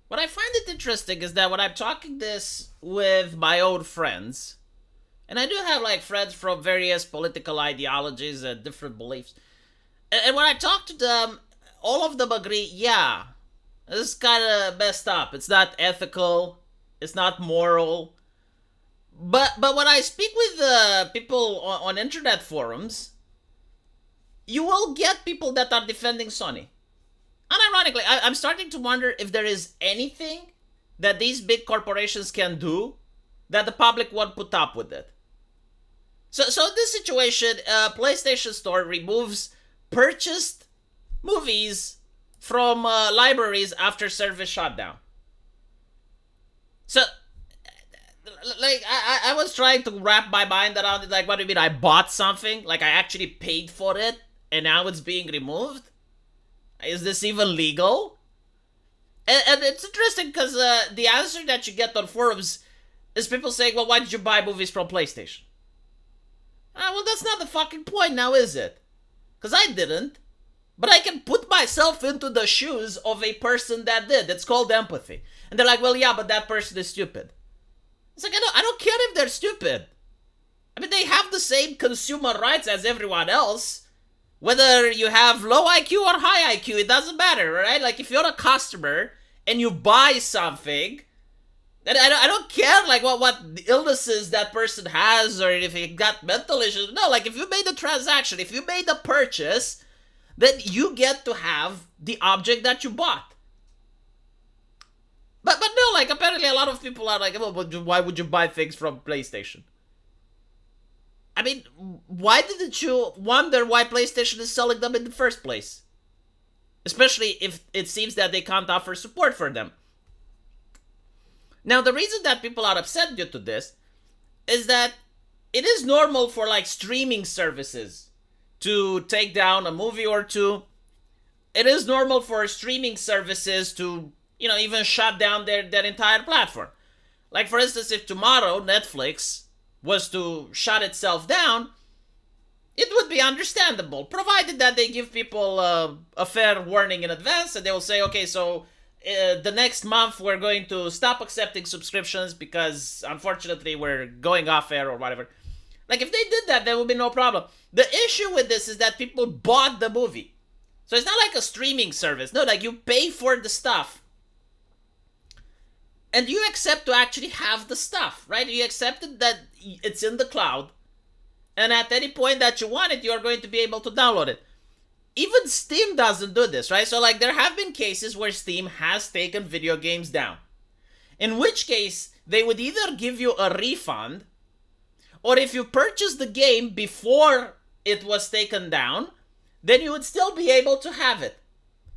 What I find it interesting is that when I'm talking this with my own friends, and I do have like friends from various political ideologies and different beliefs, and when I talk to them, all of them agree, yeah, this is kind of messed up. It's not ethical. It's not moral. But when I speak with people on internet forums, you will get people that are defending Sony. Unironically, I'm starting to wonder if there is anything that these big corporations can do that the public won't put up with it. So in this situation, PlayStation Store removes purchased movies from libraries after service shutdown. So, like, I was trying to wrap my mind around it. Like, what do you mean? I bought something? Like, I actually paid for it, and now it's being removed? Is this even legal? And it's interesting because the answer that you get on forums is people saying, well, why did you buy movies from PlayStation? Well, that's not the fucking point now, is it? Because I didn't. But I can put myself into the shoes of a person that did. It's called empathy. And they're like, well, yeah, but that person is stupid. It's like, I don't care if they're stupid. I mean, they have the same consumer rights as everyone else. Whether you have low IQ or high IQ, it doesn't matter, right? Like, if you're a customer and you buy something, and I don't care, like, what illnesses that person has or if he got mental issues. No, like, if you made a transaction, if you made a purchase, then you get to have the object that you bought. But no, like, apparently a lot of people are like, well, why would you buy things from PlayStation? I mean, why didn't you wonder why PlayStation is selling them in the first place? Especially if it seems that they can't offer support for them. Now, the reason that people are upset due to this is that it is normal for, like, streaming services to take down a movie or two. It is normal for streaming services to, even shut down their entire platform. Like, for instance, if tomorrow Netflix was to shut itself down, it would be understandable, provided that they give people a fair warning in advance, and they will say, okay, so the next month we're going to stop accepting subscriptions because, unfortunately, we're going off air or whatever. Like, if they did that, there would be no problem. The issue with this is that people bought the movie. So it's not like a streaming service. No, like, you pay for the stuff. And you accept to actually have the stuff, right? You accepted that it's in the cloud. And at any point that you want it, you're going to be able to download it. Even Steam doesn't do this, right? So, like, there have been cases where Steam has taken video games down. In which case, they would either give you a refund, or if you purchased the game before it was taken down, then you would still be able to have it.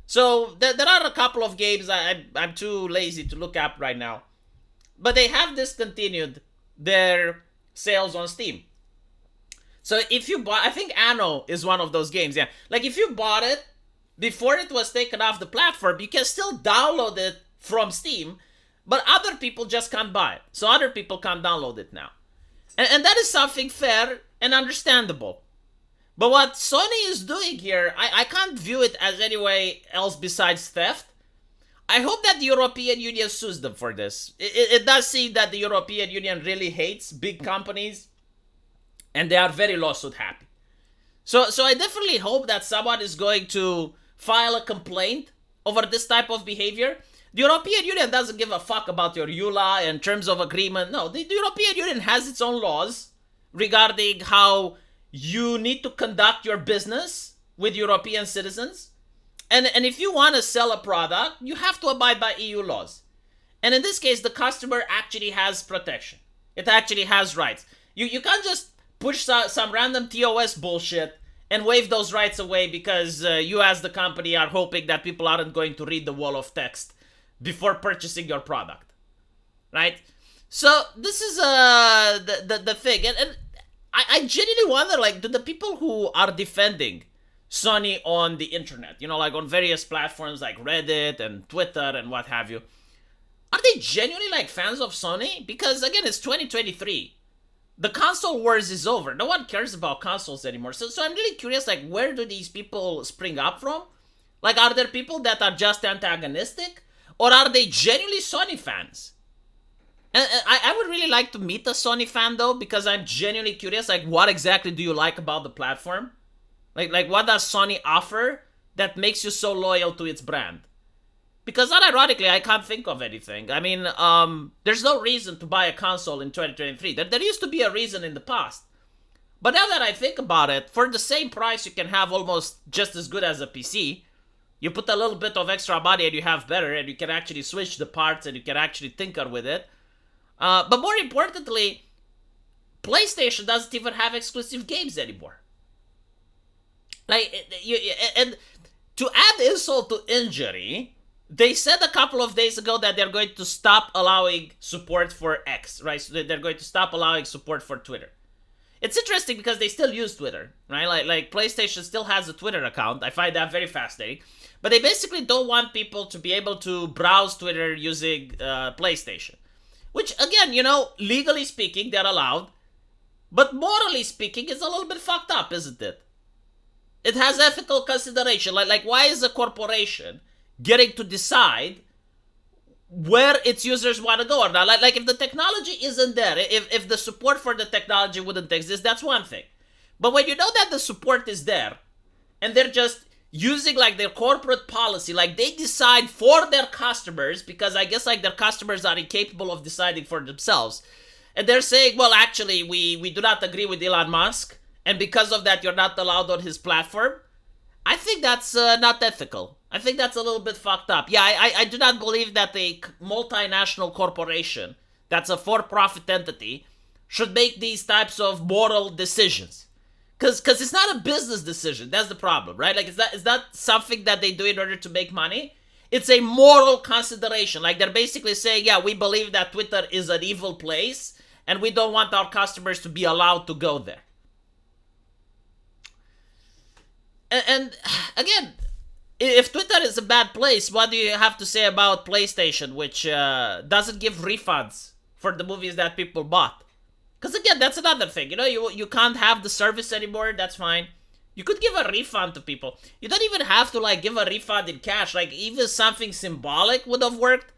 So there are a couple of games I'm too lazy to look up right now. But they have discontinued their sales on Steam. So if you bought, I think Anno is one of those games, yeah. Like, if you bought it before it was taken off the platform, you can still download it from Steam, but other people just can't buy it. So other people can't download it now. And that is something fair and understandable. But what Sony is doing here, I can't view it as any way else besides theft. I hope that the European Union sues them for this. It does seem that the European Union really hates big companies, and they are very lawsuit happy. So I definitely hope that someone is going to file a complaint over this type of behavior. The European Union doesn't give a fuck about your EULA and terms of agreement. No, the European Union has its own laws regarding how you need to conduct your business with European citizens. And if you want to sell a product, you have to abide by EU laws. And in this case, the customer actually has protection. It actually has rights. You can't just push some random TOS bullshit and wave those rights away because you as the company are hoping that people aren't going to read the wall of text before purchasing your product. Right? So this is the thing. And I genuinely wonder, like, do the people who are defending Sony on the internet, like on various platforms like Reddit and Twitter and what have you, are they genuinely, like, fans of Sony? Because, again, it's 2023. The console wars is over. No one cares about consoles anymore. So I'm really curious, like, where do these people spring up from? Like, are there people that are just antagonistic? Or are they genuinely Sony fans? And I would really like to meet a Sony fan, though, because I'm genuinely curious, like, what exactly do you like about the platform? Like what does Sony offer that makes you so loyal to its brand? Because unironically, I can't think of anything. I mean, there's no reason to buy a console in 2023. There used to be a reason in the past. But now that I think about it, for the same price, you can have almost just as good as a PC. You put a little bit of extra money and you have better, and you can actually switch the parts and you can actually tinker with it. But more importantly, PlayStation doesn't even have exclusive games anymore. And to add insult to injury, they said a couple of days ago that they're going to stop allowing support for X, right? So they're going to stop allowing support for Twitter. It's interesting because they still use Twitter, right? Like PlayStation still has a Twitter account. I find that very fascinating. But they basically don't want people to be able to browse Twitter using PlayStation. Which, again, legally speaking, they're allowed. But morally speaking, it's a little bit fucked up, isn't it? It has ethical consideration. Like why is a corporation getting to decide where its users want to go or not? Like if the technology isn't there, if the support for the technology wouldn't exist, that's one thing. But when you know that the support is there, and they're just using like their corporate policy, like they decide for their customers, because I guess like their customers are incapable of deciding for themselves, and they're saying, well, actually, we do not agree with Elon Musk, and because of that, you're not allowed on his platform. I think that's not ethical. I think that's a little bit fucked up. Yeah, I do not believe that a multinational corporation that's a for-profit entity should make these types of moral decisions. Because it's not a business decision. That's the problem, right? Like, is that something that they do in order to make money? It's a moral consideration. Like, they're basically saying, yeah, we believe that Twitter is an evil place, and we don't want our customers to be allowed to go there. And again, if Twitter is a bad place, what do you have to say about PlayStation, which doesn't give refunds for the movies that people bought? Because again, that's another thing. You can't have the service anymore. That's fine. You could give a refund to people. You don't even have to like give a refund in cash. Like even something symbolic would have worked.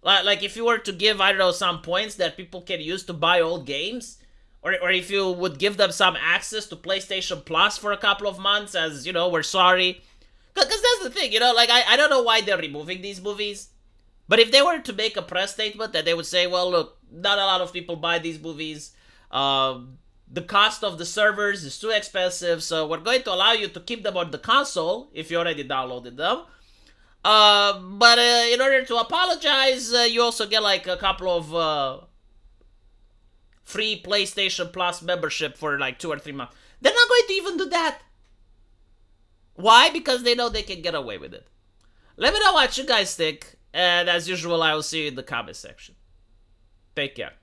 Like if you were to give, I don't know, some points that people can use to buy old games. Or if you would give them some access to PlayStation Plus for a couple of months as, we're sorry. Because that's the thing, like I don't know why they're removing these movies. But if they were to make a press statement that they would say, well, look, not a lot of people buy these movies. The cost of the servers is too expensive, so we're going to allow you to keep them on the console if you already downloaded them. But in order to apologize, you also get like a couple of free PlayStation Plus membership for like 2 or 3 months. They're not going to even do that. Why? Because they know they can get away with it. Let me know what you guys think, and as usual, I will see you in the comment section. Take care.